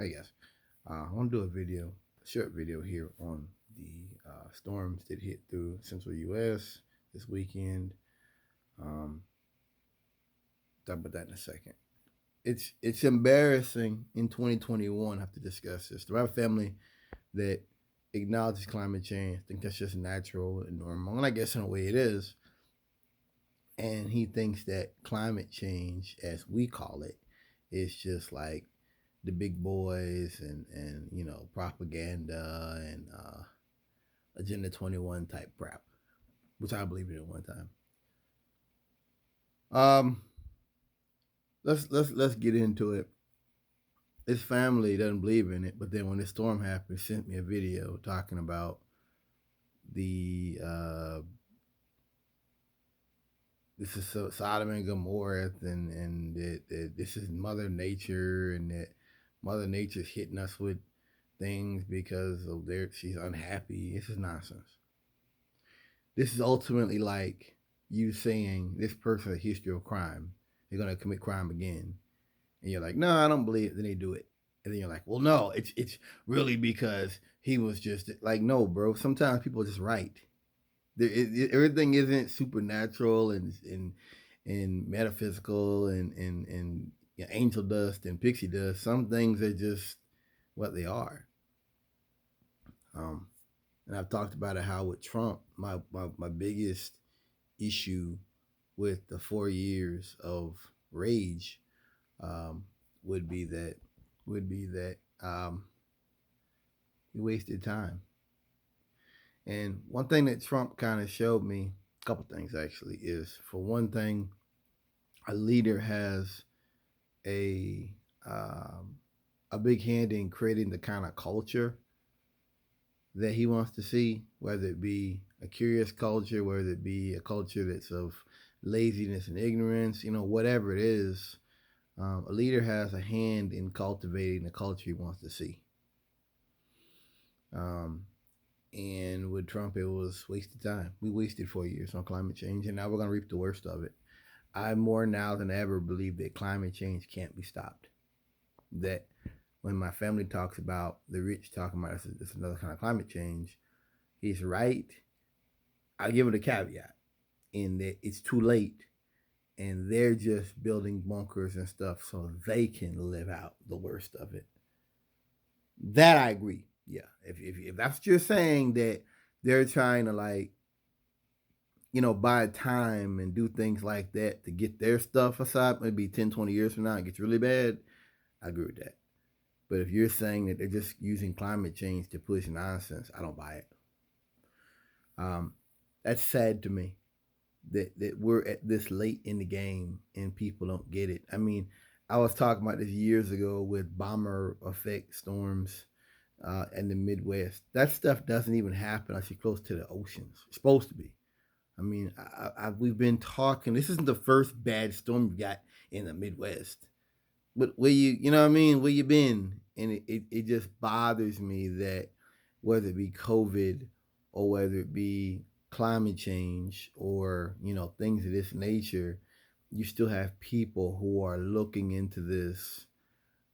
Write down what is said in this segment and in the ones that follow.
Hey guys, I want to do a short video here on the storms that hit through central U.S. this weekend. Um, Talk about that in a second. It's embarrassing in 2021 to have to discuss this. The right family that acknowledges climate change, think that's just natural and normal, and I guess in a way it is. And he thinks that climate change, as we call it, is just like the big boys and propaganda and Agenda 21 type crap, which I believed in at one time. Um, let's get into it. His family doesn't believe in it, but then when the storm happened, sent me a video talking about the this is Sodom and Gomorrah, and that this is Mother Nature, and that Mother Nature's hitting us with things because of she's unhappy. This is nonsense. This is ultimately like you saying this person has a history of crime. They're gonna commit crime again, and you're like, no, I don't believe it. Then they do it, and then you're like, well, no, it's really because he was just like, no, bro. Sometimes people are just right. Everything isn't supernatural and metaphysical and angel dust and pixie dust. Some things are just what they are. Um, and I've talked about it how with Trump, my biggest issue with the 4 years of rage um, would be that he wasted time. And one thing that Trump kind of showed me, a couple things actually, is for one thing, a leader has a um, a big hand in creating the kind of culture that he wants to see, whether it be a curious culture, whether it be a culture that's of laziness and ignorance, whatever it is. A leader has a hand in cultivating the culture he wants to see. Um, and with Trump, it was wasted time. We wasted 4 years on climate change, and now we're going to reap the worst of it. I more now than ever believe that climate change can't be stopped. That when my family talks about the rich talking about this another kind of climate change, he's right. I give it a caveat in that it's too late and they're just building bunkers and stuff so they can live out the worst of it. That I agree. Yeah. If that's what you're saying, that they're trying to buy time and do things like that to get their stuff aside, maybe 10, 20 years from now, it gets really bad, I agree with that. But if you're saying that they're just using climate change to push nonsense, I don't buy it. That's sad to me that we're at this late in the game and people don't get it. I mean, I was talking about this years ago with bomber effect storms in the Midwest. That stuff doesn't even happen actually close to the oceans. It's supposed to be. I mean, we've been talking. This isn't the first bad storm we got in the Midwest. But where you know what I mean? Where you been? And it just bothers me that whether it be COVID or whether it be climate change or, things of this nature, you still have people who are looking into this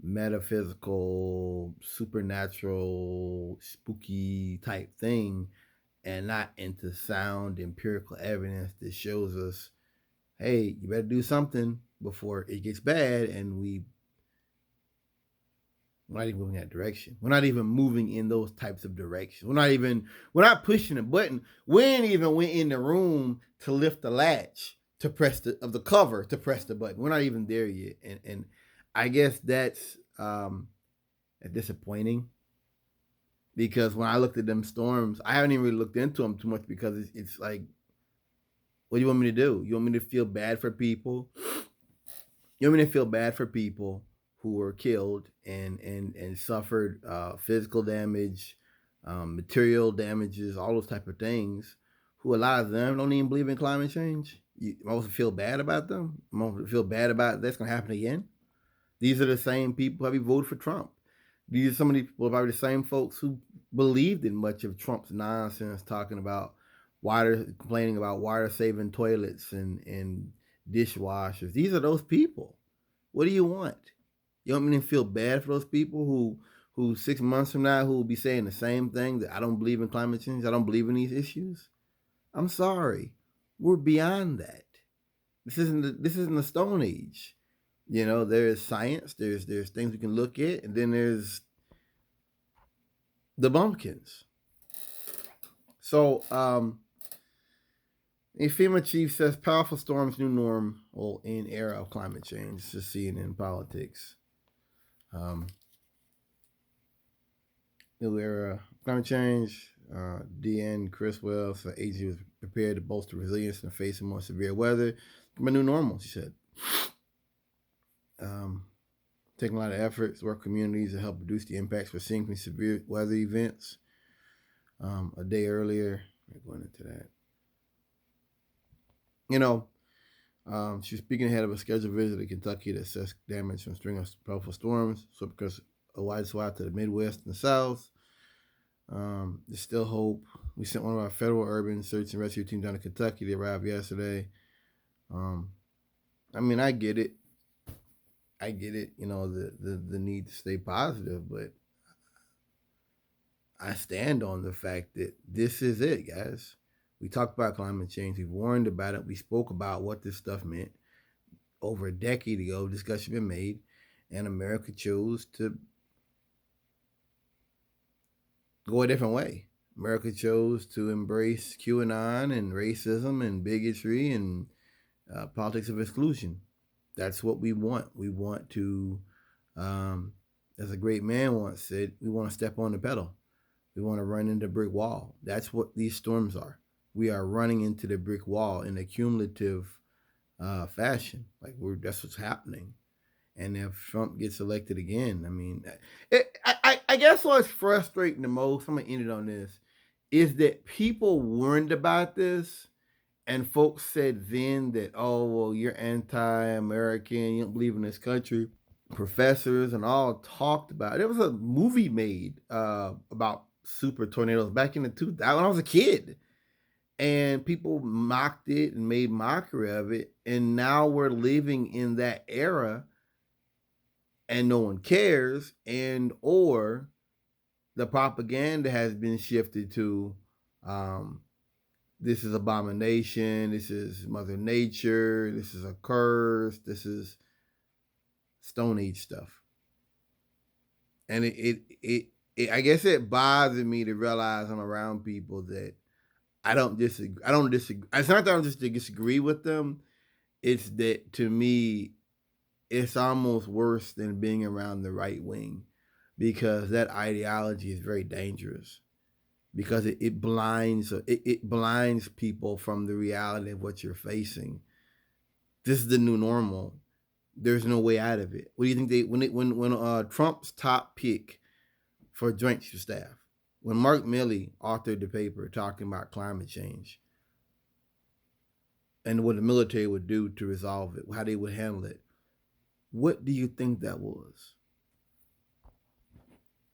metaphysical, supernatural, spooky type thing and not into sound empirical evidence that shows us, hey, you better do something before it gets bad. And we're not even moving that direction. We're not even moving in those types of directions. We're not pushing a button. We ain't even went in the room to lift the latch to press the cover to press the button. We're not even there yet. And I guess that's disappointing because when I looked at them storms, I haven't even really looked into them too much because it's like, what do you want me to do? You want me to feel bad for people? You want me to feel bad for people who were killed and suffered physical damage, material damages, all those type of things, who a lot of them don't even believe in climate change? You supposed to feel bad about them? I'm supposed to feel bad about that's going to happen again? These are the same people who voted for Trump. These are some of these people, probably the same folks who believed in much of Trump's nonsense, talking about complaining about water saving toilets and dishwashers. These are those people. What do you want? You want me to feel bad for those people who 6 months from now who will be saying the same thing, that I don't believe in climate change, I don't believe in these issues? I'm sorry. We're beyond that. This isn't the Stone Age. There is science, there's things we can look at, and then there's the bumpkins. So the FEMA chief says powerful storms new norm in era of climate change. Just seeing in politics. New era climate change. DN Criswell said AG was prepared to bolster resilience in the face of more severe weather. My new normal, she said. Taking a lot of efforts to work communities to help reduce the impacts we're seeing from severe weather events. A day earlier, going into that. She was speaking ahead of a scheduled visit to Kentucky to assess damage from a string of powerful storms. So because a wide swath to the Midwest and the South. There's still hope. We sent one of our federal urban search and rescue teams down to Kentucky. They arrived yesterday. I get it. The need to stay positive, but I stand on the fact that this is it, guys. We talked about climate change. We warned about it. We spoke about what this stuff meant. Over a decade ago, discussion been made, and America chose to go a different way. America chose to embrace QAnon and racism and bigotry and politics of exclusion. That's what we want. We want to, as a great man once said, we want to step on the pedal. We want to run into a brick wall. That's what these storms are. We are running into the brick wall in a cumulative fashion. That's what's happening. And if Trump gets elected again, I guess what's frustrating the most, I'm going to end it on this, is that people warned about this, and folks said then that, oh, well, you're anti-American, you don't believe in this country. Professors and all talked about it. There was a movie made about super tornadoes back in the 2000s when I was a kid. And people mocked it and made mockery of it. And now we're living in that era and no one cares, and or the propaganda has been shifted to this is abomination, this is Mother Nature, this is a curse, this is Stone Age stuff. And it I guess it bothers me to realize I'm around people that I don't disagree. It's not that I don't just disagree with them. It's that, to me, it's almost worse than being around the right wing, because that ideology is very dangerous, because it blinds people from the reality of what you're facing. This is the new normal. There's no way out of it. What do you think when Trump's top pick for Joint Chiefs of Staff, when Mark Milley authored the paper talking about climate change and what the military would do to resolve it, how they would handle it, what do you think that was?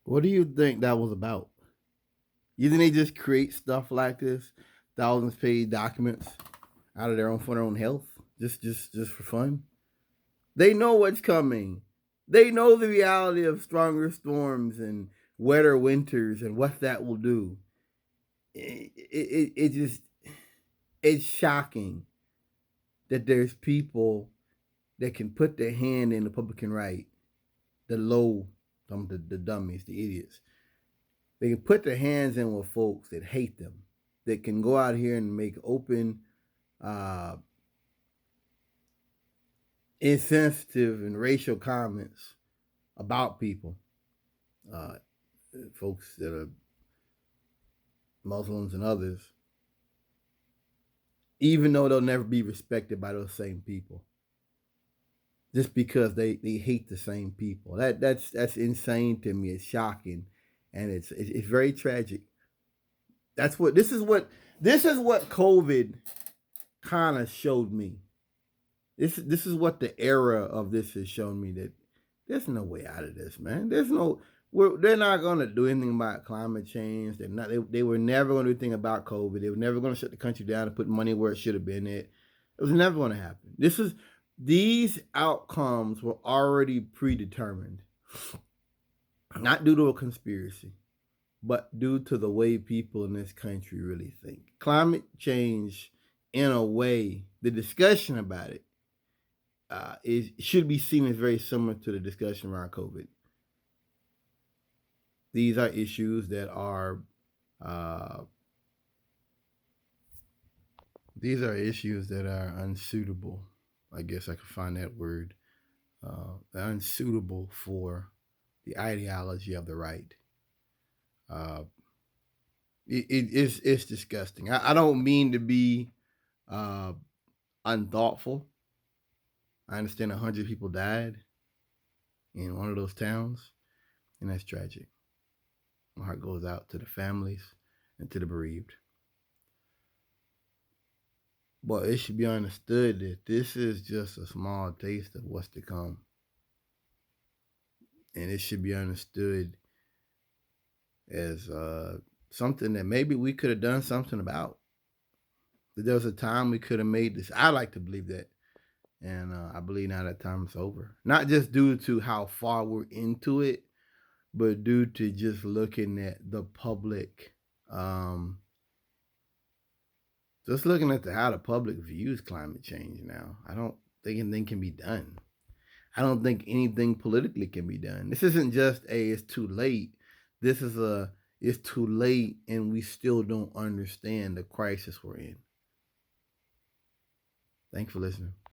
What do you think that was about? You think they just create stuff like this, thousands page documents out of for their own health, just for fun? They know what's coming. They know the reality of stronger storms and wetter winters and what that will do. It's shocking that there's people that can put their hand in the Republican right, the dummies, the idiots. They can put their hands in with folks that hate them, that can go out here and make open, insensitive and racial comments about people, folks that are Muslims and others, even though they'll never be respected by those same people, just because they hate the same people. That's insane to me. It's shocking, and it's very tragic. This is what COVID kind of showed me. This is what the era of this has shown me, that there's no way out of this, man. They're not going to do anything about climate change. They were never going to do anything about COVID. They were never going to shut the country down and put money where it should have been at. It was never going to happen. These outcomes were already predetermined, not due to a conspiracy, but due to the way people in this country really think. Climate change, in a way, the discussion about it should be seen as very similar to the discussion around COVID. These are issues that are uh, unsuitable. I guess I could find that word. Unsuitable for the ideology of the right. Uh, it's disgusting. I don't mean to be uh, unthoughtful. I understand 100 people died in one of those towns, and that's tragic. My heart goes out to the families and to the bereaved. But it should be understood that this is just a small taste of what's to come. And it should be understood as something that maybe we could have done something about. That there was a time we could have made this. I like to believe that. And I believe now that time is over. Not just due to how far we're into it, but due to just looking at the public, just looking at how the public views climate change now. I don't think anything can be done. I don't think anything politically can be done. This isn't just it's too late. This is it's too late and we still don't understand the crisis we're in. Thanks for listening.